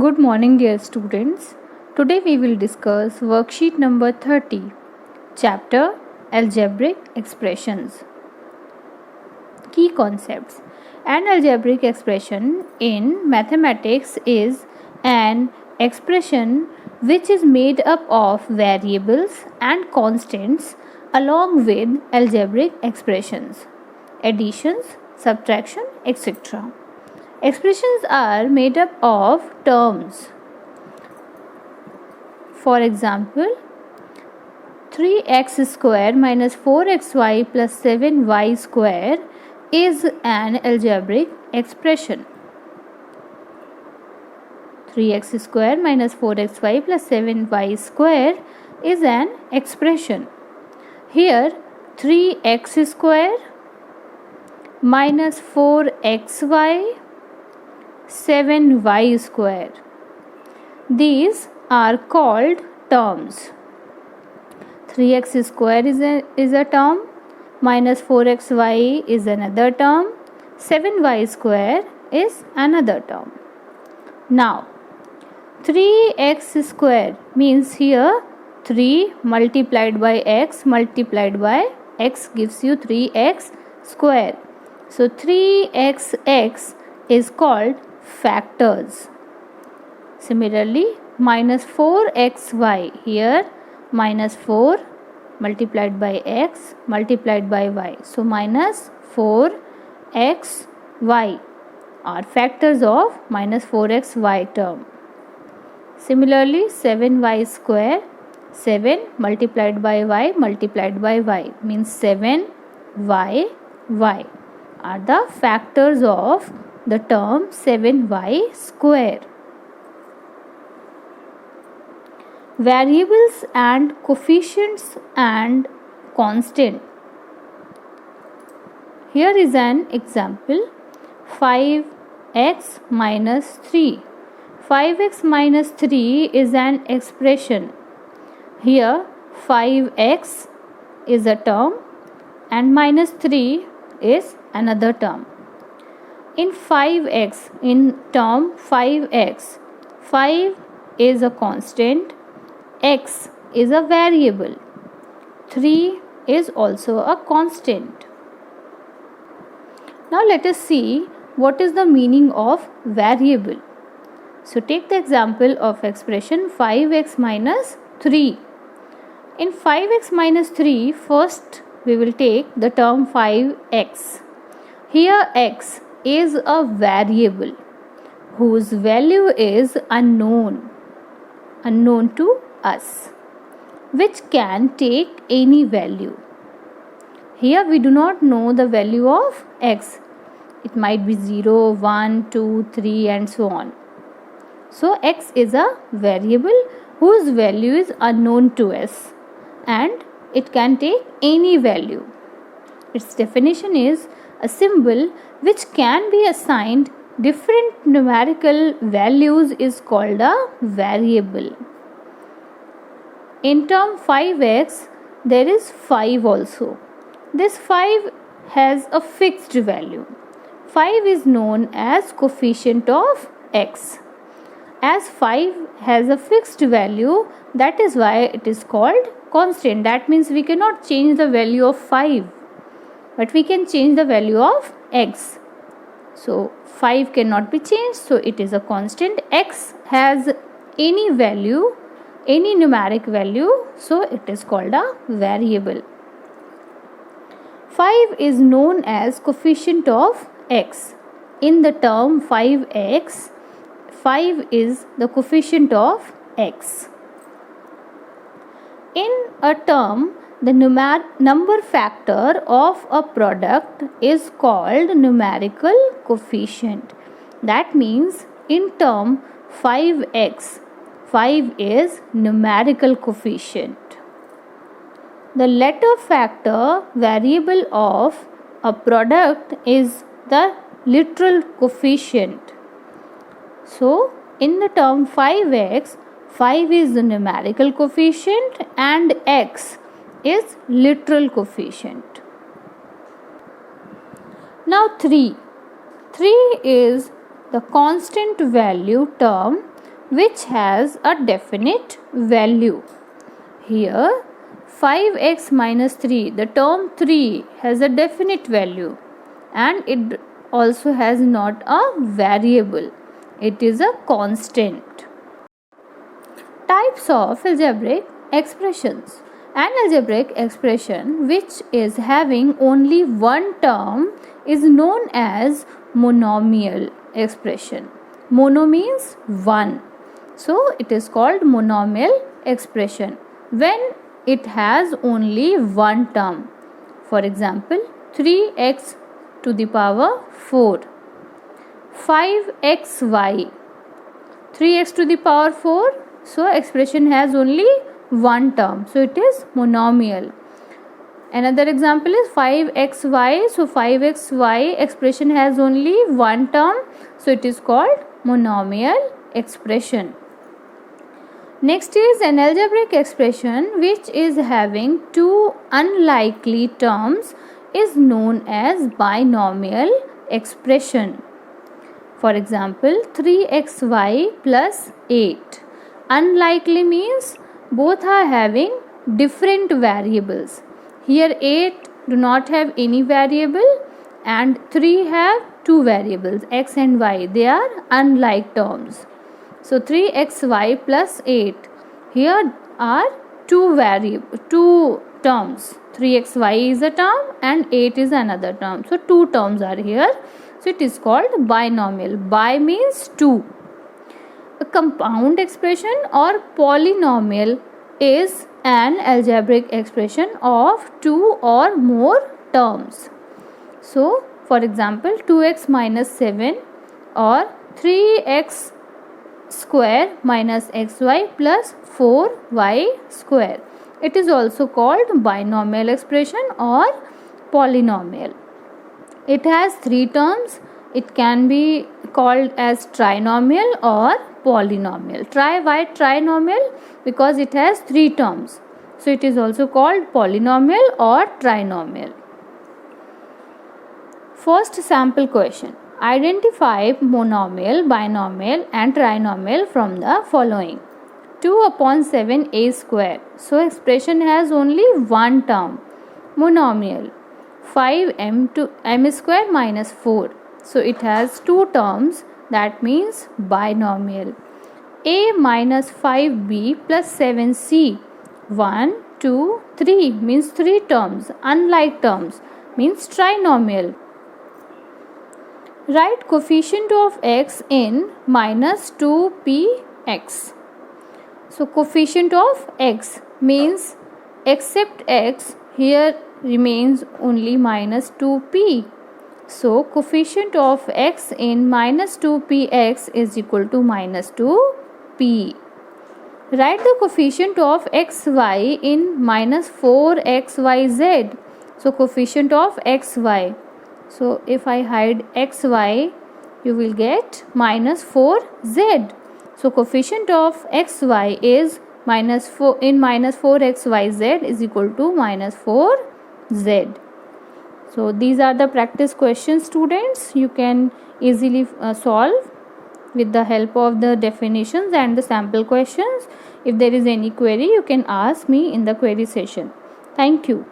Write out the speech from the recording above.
Good morning, dear students. Today we will discuss worksheet number 30, chapter Algebraic Expressions. Key concepts. An algebraic expression in mathematics is an expression which is made up of variables and constants along with algebraic expressions, additions, subtraction, etc. Expressions are made up of terms. For example, 3x square minus 4xy plus 7y square is an algebraic expression. 3x square minus 4xy plus 7y square is an expression. Here 3x square minus 4xy 7y square. These are called terms. 3x square is a term, minus 4xy is another term, 7y square is another term. Now, 3x square means here 3 multiplied by x gives you 3x square. So, 3xx is called factors. Similarly, minus 4xy, here minus 4 multiplied by x multiplied by y. So, minus 4xy are factors of minus 4xy term. Similarly, 7y square, 7 multiplied by y means 7y are the factors of the term 7y square. Variables and coefficients and constant. Here is an example, 5x minus 3. 5x minus 3 is an expression. Here 5x is a term and minus 3 is another term. In 5x, in term 5x, 5 is a constant, x is a variable, 3 is also a constant. Now let us see what is the meaning of variable. So take the example of expression 5x minus 3. In 5x minus 3, first we will take the term 5x. Here x is a variable whose value is unknown to us, which can take any value. Here we do not know the value of x. It might be 0, 1, 2, 3 and so on. So x is a variable whose value is unknown to us and it can take any value. Its definition is a symbol which can be assigned different numerical values is called a variable. In term 5x, there is 5 also. This 5 has a fixed value. 5 is known as coefficient of x. As 5 has a fixed value, that is why it is called constant. That means we cannot change the value of 5, but we can change the value of x. So 5 cannot be changed, so it is a constant. X has any value, any numeric value, so it is called a variable. 5 is known as coefficient of x. In the term 5x, 5 is the coefficient of x. In a term, the number factor of a product is called numerical coefficient. That means in term 5x, 5 is numerical coefficient. The letter factor variable of a product is the literal coefficient. So, in the term 5x, 5 is the numerical coefficient and x is literal coefficient. Now 3. 3 is the constant value term which has a definite value. Here 5x minus 3, the term 3 has a definite value and it also has not a variable. It is a constant. Types of algebraic expressions. An algebraic expression which is having only one term is known as monomial expression. Mono means one. So it is called monomial expression when it has only one term. For example, 3x to the power 4, 5xy, 3x to the power 4. So expression has only one term, so it is monomial. Another example is 5xy. So 5xy expression has only one term, so it is called monomial expression. Next is an algebraic expression which is having two unlikely terms is known as binomial expression. For example, 3xy plus 8. Unlikely means both are having different variables. Here 8 do not have any variable and 3 have two variables, x and y. They are unlike terms. So 3xy plus 8. Here are two terms. 3xy is a term and 8 is another term. So two terms are here. So it is called binomial. Bi means two. A compound expression or polynomial is an algebraic expression of two or more terms. So, for example, 2x minus 7 or 3x square minus xy plus 4y square. It is also called binomial expression or polynomial. It has three terms. It can be called as trinomial or polynomial. Why trinomial? Because it has three terms. So it is also called polynomial or trinomial. First sample question. Identify monomial, binomial and trinomial from the following. 2 upon 7a square. So expression has only one term. Monomial. 5m to m square minus 4. So it has two terms, that means binomial. A minus 5b plus 7c. 1, 2, 3 means three terms. Unlike terms means trinomial. Write coefficient of x in minus 2px. So coefficient of x means except x, here remains only minus 2p. So coefficient of x in minus 2px is equal to minus 2p. Write the coefficient of xy in minus 4xyz. So coefficient of xy. So if I hide xy, you will get minus 4z. So coefficient of xy is minus 4 in minus 4xyz is equal to minus 4z. So these are the practice questions, students. You can easily solve with the help of the definitions and the sample questions. If there is any query, you can ask me in the query session. Thank you.